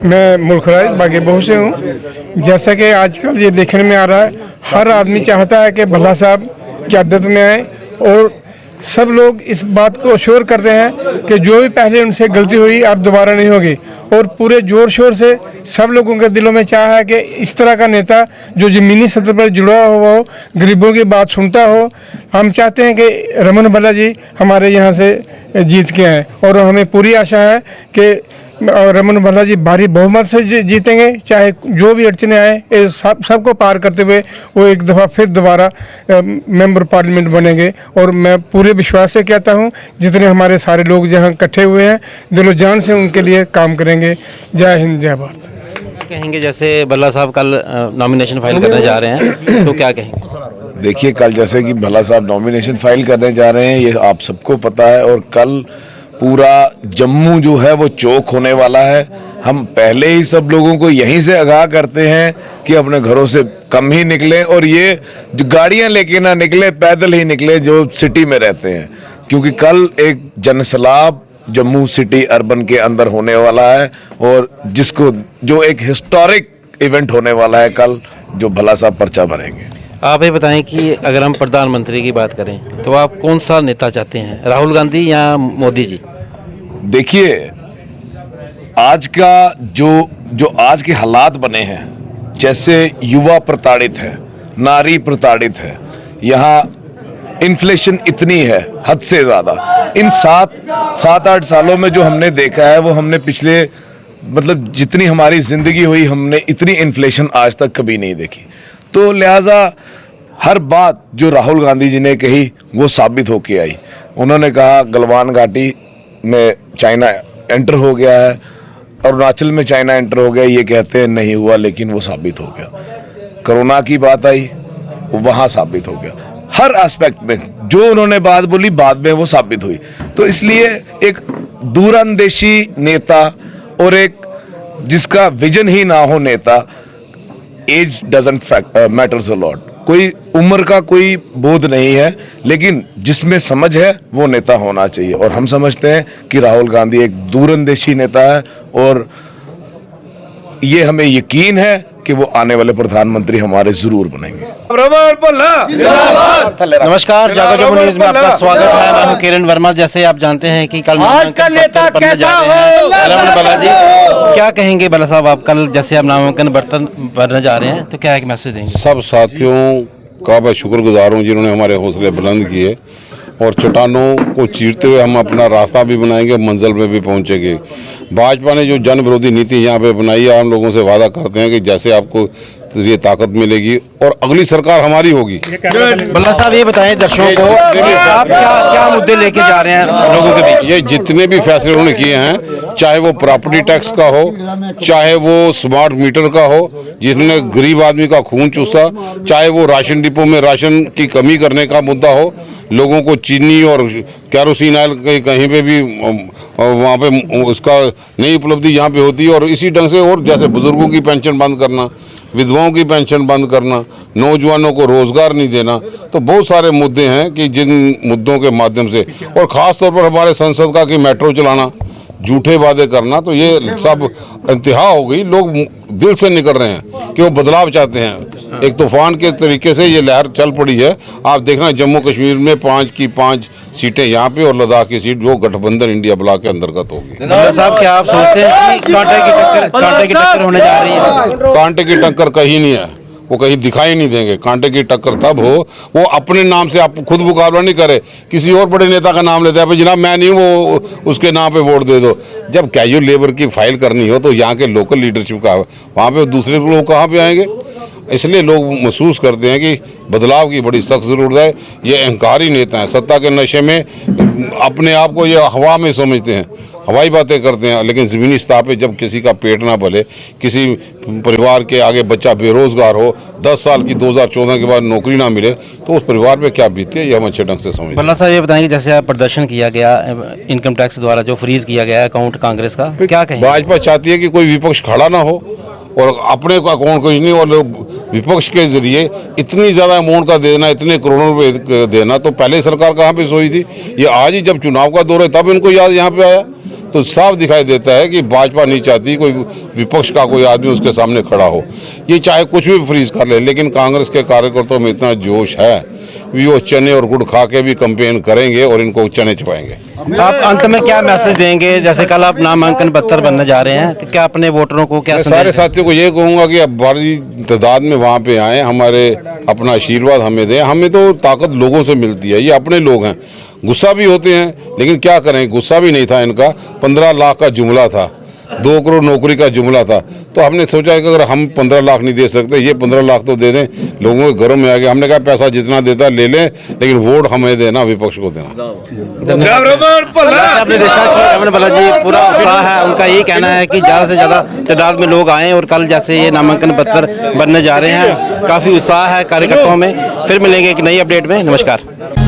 मैं मुल्खराज बागे बहू से हूँ। जैसा कि आजकल ये देखने में आ रहा है, हर आदमी चाहता है कि भल्ला साहब की आदत में आए और सब लोग इस बात को श्योर करते हैं कि जो भी पहले उनसे गलती हुई अब दोबारा नहीं होगी। और पूरे ज़ोर शोर से सब लोगों के दिलों में चाह है कि इस तरह का नेता जो ज़मीनी सतह पर जुड़ा हुआ हो, गरीबों की बात सुनता हो। हम चाहते हैं कि रमन भल्ला जी हमारे यहाँ से जीत के आएँ और हमें पूरी आशा है कि रमन भल्ला जी भारी बहुमत से जीतेंगे। चाहे जो भी अड़चने आए सबको पार करते हुए वो एक दफ़ा फिर दोबारा मेंबर पार्लियामेंट बनेंगे। और मैं पूरे विश्वास से कहता हूँ जितने हमारे सारे लोग जहाँ इकट्ठे हुए हैं दिलो जान से उनके लिए काम करेंगे। जय हिंद जय भारत। क्या कहेंगे, जैसे भल्ला साहब कल नॉमिनेशन फाइल करने जा रहे हैं तो क्या कहेंगे? देखिए, कल जैसे कि भल्ला साहब नॉमिनेशन फाइल करने जा रहे हैं ये आप सबको पता है, और कल पूरा जम्मू जो है वो चौक होने वाला है। हम पहले ही सब लोगों को यहीं से आगाह करते हैं कि अपने घरों से कम ही निकलें और ये जो गाड़ियां लेके ना निकले, पैदल ही निकले जो सिटी में रहते हैं, क्योंकि कल एक जनसैलाब जम्मू सिटी अर्बन के अंदर होने वाला है और जिसको जो एक हिस्टोरिक इवेंट होने वाला है कल, जो भल्ला साहब पर्चा भरेंगे। आप ये बताएं कि अगर हम प्रधानमंत्री की बात करें तो आप कौन सा नेता चाहते हैं, राहुल गांधी या मोदी जी? देखिए, आज का जो आज के हालात बने हैं, जैसे युवा प्रताड़ित है, नारी प्रताड़ित है, यहाँ इन्फ्लेशन इतनी है हद से ज़्यादा। इन सात आठ सालों में जो हमने देखा है वो हमने पिछले मतलब जितनी हमारी ज़िंदगी हुई हमने इतनी इन्फ्लेशन आज तक कभी नहीं देखी। तो लिहाजा हर बात जो राहुल गांधी जी ने कही वो साबित होके आई। उन्होंने कहा गलवान घाटी में चाइना एंटर हो गया है, अरुणाचल में चाइना एंटर हो गया, ये कहते हैं नहीं हुआ, लेकिन वो साबित हो गया। कोरोना की बात आई, वहाँ साबित हो गया। हर एस्पेक्ट में जो उन्होंने बात बोली बाद में वो साबित हुई। तो इसलिए एक दूरंदेशी नेता और एक जिसका विजन ही ना हो नेता, age doesn't matters a lot. कोई उम्र का कोई बोध नहीं है, लेकिन जिसमें समझ है वो नेता होना चाहिए। और हम समझते हैं कि राहुल गांधी एक दूरंदेशी नेता है और ये हमें यकीन है कि वो आने वाले प्रधानमंत्री हमारे जरूर बनेंगे। नमस्कार, जागो जम्मू न्यूज में आपका स्वागत है। मैं हूं किरण वर्मा। जैसे आप जानते हैं कि कल नामांकन पत्र भरने जा रहे हैं रमन भल्ला जी, क्या कहेंगे भल्ला साहब आप कल जैसे आप नामांकन भरने जा रहे हैं तो क्या एक मैसेज देंगे? सब साथियों का मैं शुक्रगुजार हूँ जिन्होंने हमारे हौसले बुलंद किए और चट्टानों को चीरते हुए हम अपना रास्ता भी बनाएंगे, मंजिल में भी पहुँचेंगे। भाजपा ने जो जन विरोधी नीति यहाँ पे बनाई है, हम लोगों से वादा करते हैं कि जैसे आपको ये ताकत मिलेगी और अगली सरकार हमारी होगी। भल्ला साहब ये बताएं दर्शकों को आप क्या मुद्दे लेके जा रहे हैं लोगों के बीच? ये जितने भी फैसले उन्होंने किए हैं, चाहे वो प्रॉपर्टी टैक्स का हो, चाहे वो स्मार्ट मीटर का हो जिसने गरीब आदमी का खून चूसा, चाहे वो राशन डिपो में राशन की कमी करने का मुद्दा हो, लोगों को चीनी और कैरोसिन ऑयल कहीं पे भी वहाँ पे उसका नई उपलब्धि यहाँ पे होती है। और इसी ढंग से और जैसे बुजुर्गों की पेंशन बंद करना, विधवाओं की पेंशन बंद करना, नौजवानों को रोजगार नहीं देना, तो बहुत सारे मुद्दे हैं कि जिन मुद्दों के माध्यम से, और ख़ास तौर पर हमारे संसद का कि मेट्रो चलाना, झूठे वादे करना, तो ये सब इंतहा हो गई। लोग दिल से निकल रहे हैं कि वो बदलाव चाहते हैं। एक तूफान के तरीके से ये लहर चल पड़ी है। आप देखना जम्मू कश्मीर में 5 की 5 सीटें यहाँ पे और लद्दाख की सीट वो गठबंधन इंडिया ब्लॉक के अंतर्गत होगी। भल्ला साहब क्या आप सोचते हैं कि कांटे की टक्कर होने जा रही है? कांटे की टक्कर कहीं नहीं है, वो कहीं दिखाई नहीं देंगे। कांटे की टक्कर तब हो वो अपने नाम से आप खुद मुकाबला नहीं करे, किसी और बड़े नेता का नाम लेते हैं, जनाब मैं नहीं वो उसके नाम पे वोट दे दो। जब कैजुअल लेबर की फाइल करनी हो तो यहाँ के लोकल लीडरशिप का वहाँ पे दूसरे लोग कहाँ पे आएंगे? इसलिए लोग महसूस करते हैं कि बदलाव की बड़ी सख्त ज़रूरत है। ये अहंकारी नेता हैं, सत्ता के नशे में अपने आप को ये हवा में समझते हैं, हवाई बातें करते हैं, लेकिन ज़मीनी सतह पे जब किसी का पेट ना भले, किसी परिवार के आगे बच्चा बेरोजगार हो, 10 साल की 2014 के बाद नौकरी ना मिले, तो उस परिवार पे क्या बीतती है ये हम अच्छे ढंग से समझते हैं। भल्ला साहब ये बताएंगे जैसे आप प्रदर्शन किया गया इनकम टैक्स द्वारा जो फ्रीज किया गया अकाउंट कांग्रेस का, क्या कहें? भाजपा चाहती है कि कोई विपक्ष खड़ा ना हो और अपने को अकाउंट कुछ नहीं, और विपक्ष के जरिए इतनी ज़्यादा अमाउंट का देना, इतने करोड़ों रुपए देना, तो पहले सरकार कहाँ पे सोई थी? ये आज ही जब चुनाव का दौर है तब इनको याद यहाँ पे आया। तो साफ दिखाई देता है कि भाजपा नहीं चाहती कोई विपक्ष का कोई आदमी उसके सामने खड़ा हो। ये चाहे कुछ भी फ्रीज कर ले, लेकिन कांग्रेस के कार्यकर्ताओं में इतना जोश है कि वो चने और गुड़ खा के भी कैंपेन करेंगे और इनको चने चपाएंगे। आप अंत में क्या मैसेज देंगे? जैसे कल आप नामांकन पत्र बनने जा रहे हैं, तो क्या अपने वोटरों को क्या मैं संदेश सारे साथियों को ये कहूंगा कि अब बड़ी तादाद में वहाँ पे आए, हमारे अपना आशीर्वाद हमें दें। हमें तो ताकत लोगों से मिलती है, ये अपने लोग हैं। गुस्सा भी होते हैं, लेकिन क्या करें, गुस्सा भी नहीं था इनका। 15 लाख का जुमला था, 2 करोड़ नौकरी का जुमला था, तो हमने सोचा कि अगर हम 15 लाख नहीं दे सकते, ये 15 लाख तो दे दें। लोगों के घरों में आ गया, हमने कहा पैसा जितना देता ले लें, लेकिन वोट हमें देना, विपक्ष को देना। आपने देखा कि रमन भल्ला जी पूरा उत्साह है, उनका यही कहना है कि ज़्यादा से ज़्यादा तादाद में लोग आएँ और कल जैसे ये नामांकन पत्र बनने जा रहे हैं, काफ़ी उत्साह है कार्यकर्ताओं में। फिर मिलेंगे एक नई अपडेट में। नमस्कार।